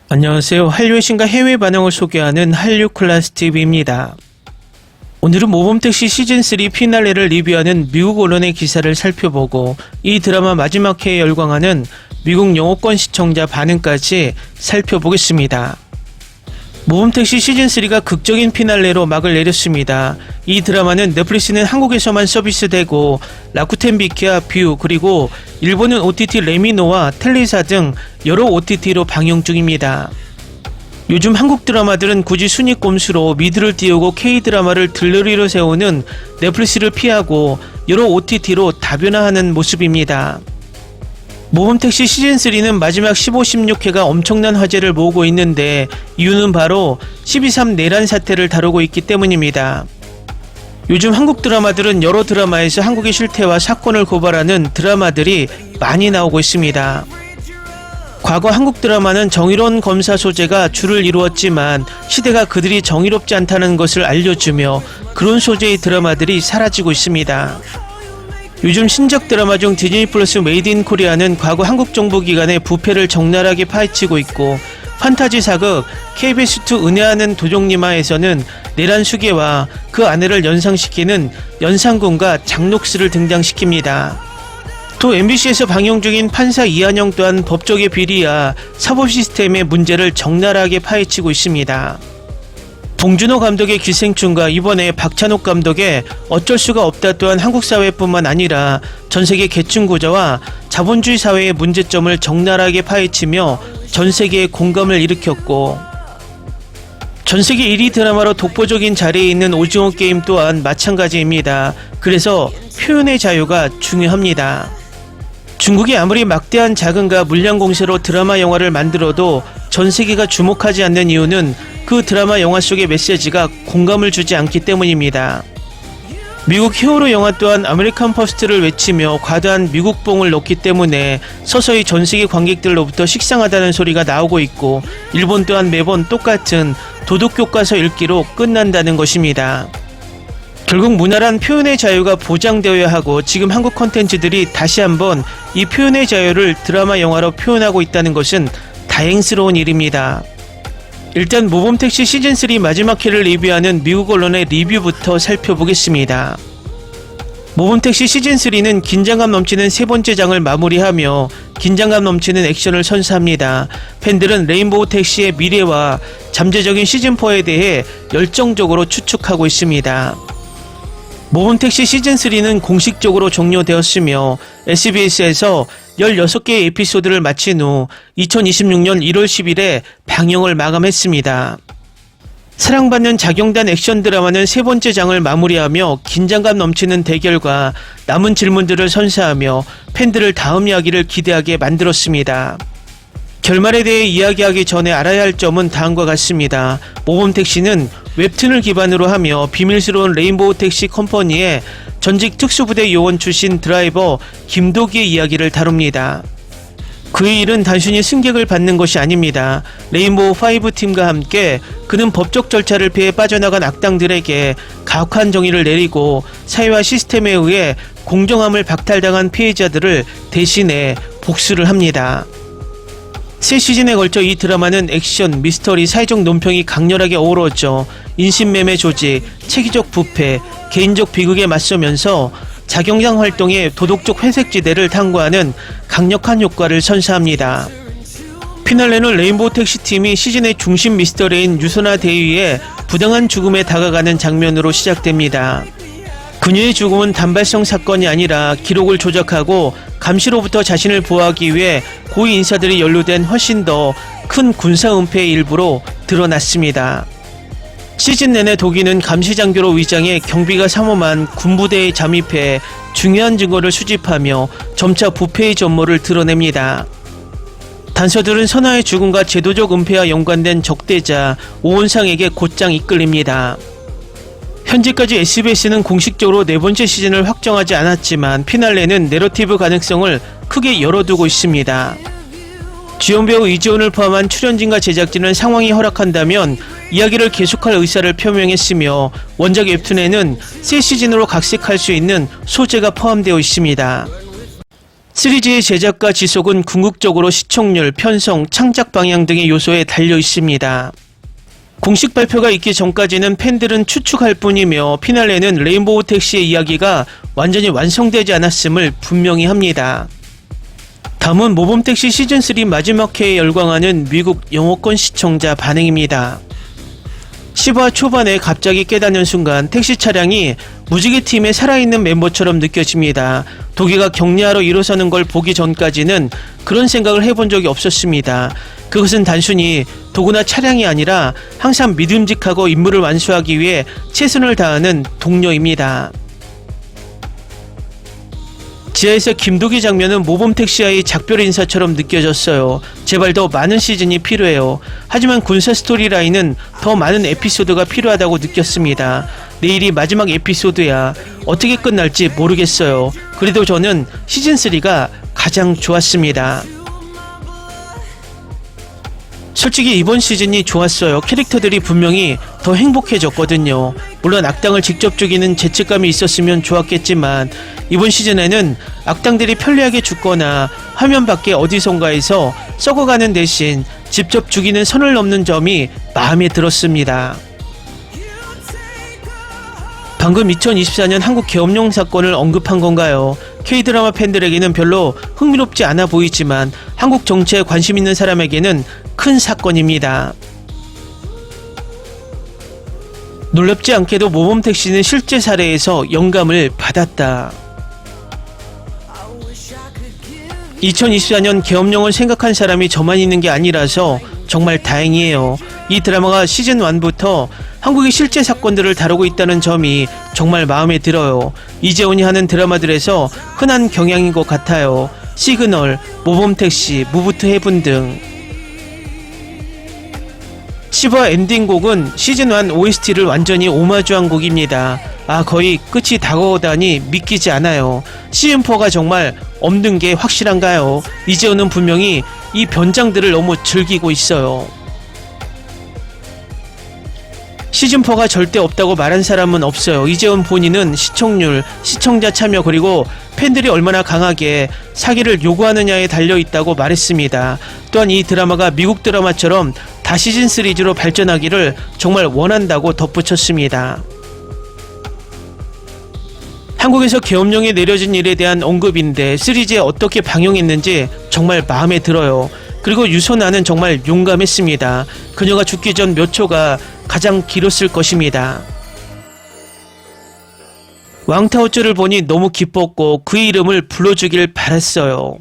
안녕하세요. 한류의 신과 해외 반응을 소개하는 한류클래스TV입니다. 오늘은 모범택시 시즌3 피날레를 리뷰하는 미국 언론의 기사를 살펴보고 이 드라마 마지막 회에 열광하는 미국 영어권 시청자 반응까지 살펴보겠습니다. 모범택시 시즌3가 극적인 피날레로 막을 내렸습니다. 이 드라마는 넷플릭스는 한국에서만 서비스되고 라쿠텐 비키와 뷰 그리고 일본은 OTT 레미노와 텔리사 등 여러 OTT로 방영 중입니다. 요즘 한국 드라마들은 굳이 순위 꼼수로 미드를 띄우고 K드라마를 들러리로 세우는 넷플릭스를 피하고 여러 OTT로 다변화하는 모습입니다. 모범택시 시즌3는 마지막 15, 16회가 엄청난 화제를 모으고 있는데 이유는 바로 12.3 내란 사태를 다루고 있기 때문입니다. 요즘 한국 드라마들은 여러 드라마에서 한국의 실태와 사건을 고발하는 드라마들이 많이 나오고 있습니다. 과거 한국 드라마는 정의로운 검사 소재가 주를 이루었지만 시대가 그들이 정의롭지 않다는 것을 알려주며 그런 소재의 드라마들이 사라지고 있습니다. 요즘 신작 드라마 중 디즈니 플러스 메이드 인 코리아는 과거 한국 정부기관의 부패를 적나라하게 파헤치고 있고 판타지 사극 KBS2 은혜하는 도적님아에서는 내란 수계와 그 아내를 연상시키는 연상군과 장녹스를 등장시킵니다. 또 MBC에서 방영 중인 판사 이한영 또한 법조계 비리와 사법 시스템의 문제를 적나라하게 파헤치고 있습니다. 봉준호 감독의 기생충과 이번에 박찬욱 감독의 어쩔 수가 없다 또한 한국 사회뿐만 아니라 전세계 계층 구조와 자본주의 사회의 문제점을 적나라하게 파헤치며 전세계의 공감을 일으켰고 전세계 1위 드라마로 독보적인 자리에 있는 오징어 게임 또한 마찬가지입니다. 그래서 표현의 자유가 중요합니다. 중국이 아무리 막대한 자금과 물량 공세로 드라마 영화를 만들어도 전세계가 주목하지 않는 이유는 그 드라마 영화 속의 메시지가 공감을 주지 않기 때문입니다. 미국 히어로 영화 또한 아메리칸 퍼스트를 외치며 과다한 미국뽕을 넣기 때문에 서서히 전세계 관객들로부터 식상하다는 소리가 나오고 있고 일본 또한 매번 똑같은 도덕교과서 읽기로 끝난다는 것입니다. 결국 무난한 표현의 자유가 보장되어야 하고 지금 한국 콘텐츠들이 다시 한번 이 표현의 자유를 드라마 영화로 표현하고 있다는 것은 다행스러운 일입니다. 일단 모범택시 시즌3 마지막 회를 리뷰하는 미국 언론의 리뷰부터 살펴보겠습니다. 모범택시 시즌3는 긴장감 넘치는 세 번째 장을 마무리하며 긴장감 넘치는 액션을 선사합니다. 팬들은 레인보우 택시의 미래와 잠재적인 시즌4에 대해 열정적으로 추측하고 있습니다. 모범택시 시즌3는 공식적으로 종료되었으며 SBS에서 16개의 에피소드를 마친 후 2026년 1월 10일에 방영을 마감했습니다. 사랑받는 자경단 액션 드라마는 세 번째 장을 마무리하며 긴장감 넘치는 대결과 남은 질문들을 선사하며 팬들을 다음 이야기를 기대하게 만들었습니다. 결말에 대해 이야기하기 전에 알아야 할 점은 다음과 같습니다. 모범택시는 웹툰을 기반으로 하며 비밀스러운 레인보우 택시 컴퍼니의 전직 특수부대 요원 출신 드라이버 김도기의 이야기를 다룹니다. 그의 일은 단순히 승객을 받는 것이 아닙니다. 레인보우 5 팀과 함께 그는 법적 절차를 피해 빠져나간 악당들에게 가혹한 정의를 내리고 사회와 시스템에 의해 공정함을 박탈당한 피해자들을 대신해 복수를 합니다. 세 시즌에 걸쳐 이 드라마는 액션, 미스터리, 사회적 논평이 강렬하게 어우러져 인신매매 조직, 체계적 부패, 개인적 비극에 맞서면서 자경단 활동의 도덕적 회색지대를 탐구하는 강력한 효과를 선사합니다. 피날레는 레인보우 택시팀이 시즌의 중심 미스터리인 유선아 대위의 부당한 죽음에 다가가는 장면으로 시작됩니다. 그녀의 죽음은 단발성 사건이 아니라 기록을 조작하고 감시로부터 자신을 보호하기 위해 고위 인사들이 연루된 훨씬 더 큰 군사 은폐의 일부로 드러났습니다. 시즌 내내 도기는 감시장교로 위장해 경비가 삼엄한 군부대에 잠입해 중요한 증거를 수집하며 점차 부패의 전모를 드러냅니다. 단서들은 선아의 죽음과 제도적 은폐와 연관된 적대자 오원상에게 곧장 이끌립니다. 현재까지 SBS는 공식적으로 네 번째 시즌을 확정하지 않았지만 피날레는 내러티브 가능성을 크게 열어두고 있습니다. 주연 배우 이지훈을 포함한 출연진과 제작진은 상황이 허락한다면 이야기를 계속할 의사를 표명했으며 원작 웹툰에는 새 시즌으로 각색할 수 있는 소재가 포함되어 있습니다. 시리즈의 제작과 지속은 궁극적으로 시청률, 편성, 창작 방향 등의 요소에 달려 있습니다. 공식 발표가 있기 전까지는 팬들은 추측할 뿐이며 피날레는 레인보우 택시의 이야기가 완전히 완성되지 않았음을 분명히 합니다. 다음은 모범택시 시즌3 마지막 회에 열광하는 미국 영어권 시청자 반응입니다. 10화 초반에 갑자기 깨닫는 순간 택시 차량이 무지개 팀의 살아있는 멤버처럼 느껴집니다. 도기가 격리하러 일어서는 걸 보기 전까지는 그런 생각을 해본 적이 없었습니다. 그것은 단순히 도구나 차량이 아니라 항상 믿음직하고 임무를 완수하기 위해 최선을 다하는 동료입니다. 지하에서 김도기 장면은 모범택시와의 작별 인사처럼 느껴졌어요. 제발 더 많은 시즌이 필요해요. 하지만 군사 스토리라인은 더 많은 에피소드가 필요하다고 느꼈습니다. 내일이 마지막 에피소드야. 어떻게 끝날지 모르겠어요. 그래도 저는 시즌3가 가장 좋았습니다. 솔직히 이번 시즌이 좋았어요. 캐릭터들이 분명히 더 행복해졌거든요. 물론 악당을 직접 죽이는 죄책감이 있었으면 좋았겠지만 이번 시즌에는 악당들이 편리하게 죽거나 화면 밖에 어디선가에서 썩어가는 대신 직접 죽이는 선을 넘는 점이 마음에 들었습니다. 방금 2024년 한국 계엄령 사건을 언급한 건가요? K-드라마 팬들에게는 별로 흥미롭지 않아 보이지만 한국 정치에 관심 있는 사람에게는 큰 사건입니다. 놀랍지 않게도 모범택시는 실제 사례에서 영감을 받았다. 2024년 계엄령을 생각한 사람이 저만 있는 게 아니라서 정말 다행이에요. 이 드라마가 시즌1부터 한국의 실제 사건들을 다루고 있다는 점이 정말 마음에 들어요. 이재훈이 하는 드라마들에서 흔한 경향인 것 같아요. 시그널, 모범택시, 무브투 헤븐 등. 10화 엔딩곡은 시즌1 OST를 완전히 오마주한 곡입니다. 거의 끝이 다가오다니 믿기지 않아요. 시즌4가 정말 없는 게 확실한가요? 이재훈은 분명히 이 변장들을 너무 즐기고 있어요. 시즌4가 절대 없다고 말한 사람은 없어요. 이재훈 본인은 시청률, 시청자 참여 그리고 팬들이 얼마나 강하게 사기를 요구하느냐에 달려있다고 말했습니다. 또한 이 드라마가 미국 드라마처럼 다 시즌 시리즈로 발전하기를 정말 원한다고 덧붙였습니다. 한국에서 계엄령이 내려진 일에 대한 언급인데 시리즈에 어떻게 방영했는지 정말 마음에 들어요. 그리고 유선아는 정말 용감했습니다. 그녀가 죽기 전 몇 초가 가장 길었을 것입니다. 왕타오츠를 보니 너무 기뻤고 그의 이름을 불러주길 바랐어요.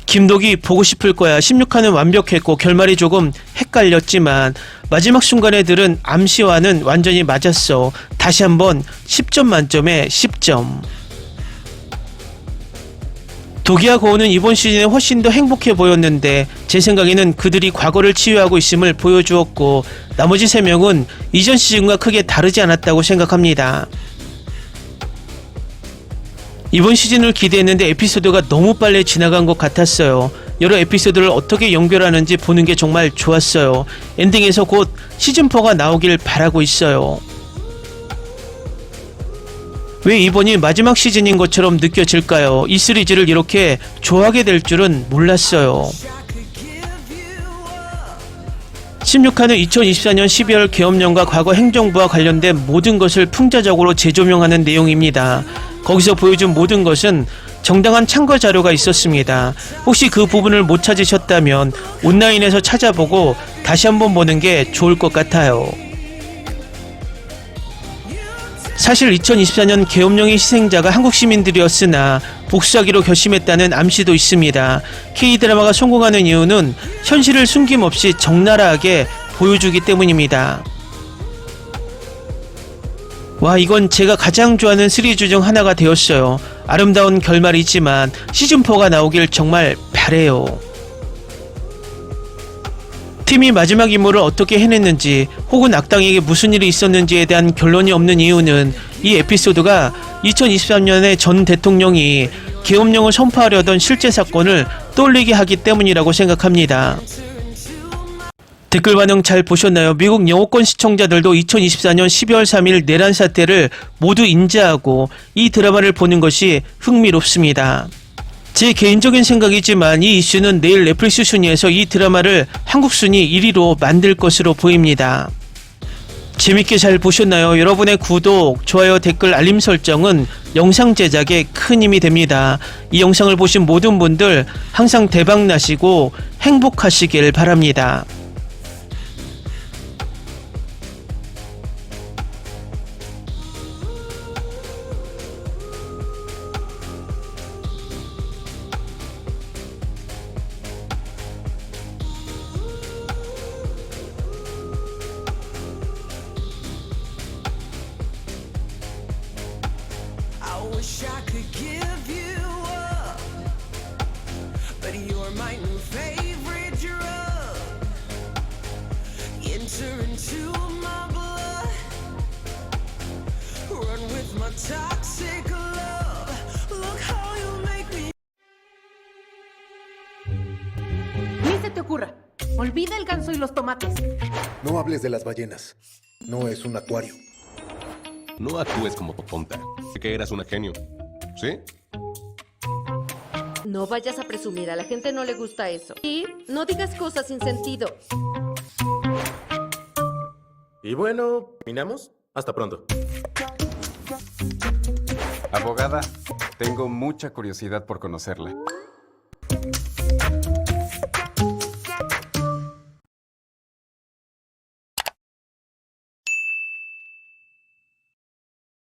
김독이 보고 싶을 거야. 16화는 완벽했고 결말이 조금 헷갈렸지만 마지막 순간에 들은 암시와는 완전히 맞았어. 다시 한번 10점 만점에 10점. 도기와 고우는 이번 시즌에 훨씬 더 행복해 보였는데 제 생각에는 그들이 과거를 치유하고 있음을 보여주었고 나머지 3명은 이전 시즌과 크게 다르지 않았다고 생각합니다. 이번 시즌을 기대했는데 에피소드가 너무 빨리 지나간 것 같았어요. 여러 에피소드를 어떻게 연결하는지 보는 게 정말 좋았어요. 엔딩에서 곧 시즌4가 나오길 바라고 있어요. 왜 이번이 마지막 시즌인 것처럼 느껴질까요? 이 시리즈를 이렇게 좋아하게 될 줄은 몰랐어요. 16화는 2024년 12월 계엄령과 과거 행정부와 관련된 모든 것을 풍자적으로 재조명하는 내용입니다. 거기서 보여준 모든 것은 정당한 참고 자료가 있었습니다. 혹시 그 부분을 못 찾으셨다면 온라인에서 찾아보고 다시 한번 보는 게 좋을 것 같아요. 사실 2024년 계엄령의 희생자가 한국 시민들이었으나 복수하기로 결심했다는 암시도 있습니다. K-드라마가 성공하는 이유는 현실을 숨김없이 적나라하게 보여주기 때문입니다. 와, 이건 제가 가장 좋아하는 시리즈 중 하나가 되었어요. 아름다운 결말이지만 시즌4가 나오길 정말 바래요. 팀이 마지막 임무를 어떻게 해냈는지 혹은 악당에게 무슨 일이 있었는지에 대한 결론이 없는 이유는 이 에피소드가 2023년에 전 대통령이 계엄령을 선포하려던 실제 사건을 떠올리게 하기 때문이라고 생각합니다. 댓글 반응 잘 보셨나요? 미국 영어권 시청자들도 2024년 12월 3일 내란 사태를 모두 인지하고 이 드라마를 보는 것이 흥미롭습니다. 제 개인적인 생각이지만 이 이슈는 내일 넷플릭스 순위에서 이 드라마를 한국 순위 1위로 만들 것으로 보입니다. 재밌게 잘 보셨나요? 여러분의 구독, 좋아요, 댓글, 알림 설정은 영상 제작에 큰 힘이 됩니다. 이 영상을 보신 모든 분들 항상 대박 나시고 행복하시길 바랍니다. I wish I could give you up, but you're my new favorite drug. Enter into my blood, run with my toxic love. Look how you make me. Ni se te ocurra. Olvida el ganso y los tomates. No hables de las ballenas. No es un acuario. No actúes como tonta. Que eras una genio. ¿Sí? No vayas a presumir, a la gente no le gusta eso. Y no digas cosas sin sentido. Y bueno, ¿terminamos? Hasta pronto. Abogada, tengo mucha curiosidad por conocerla.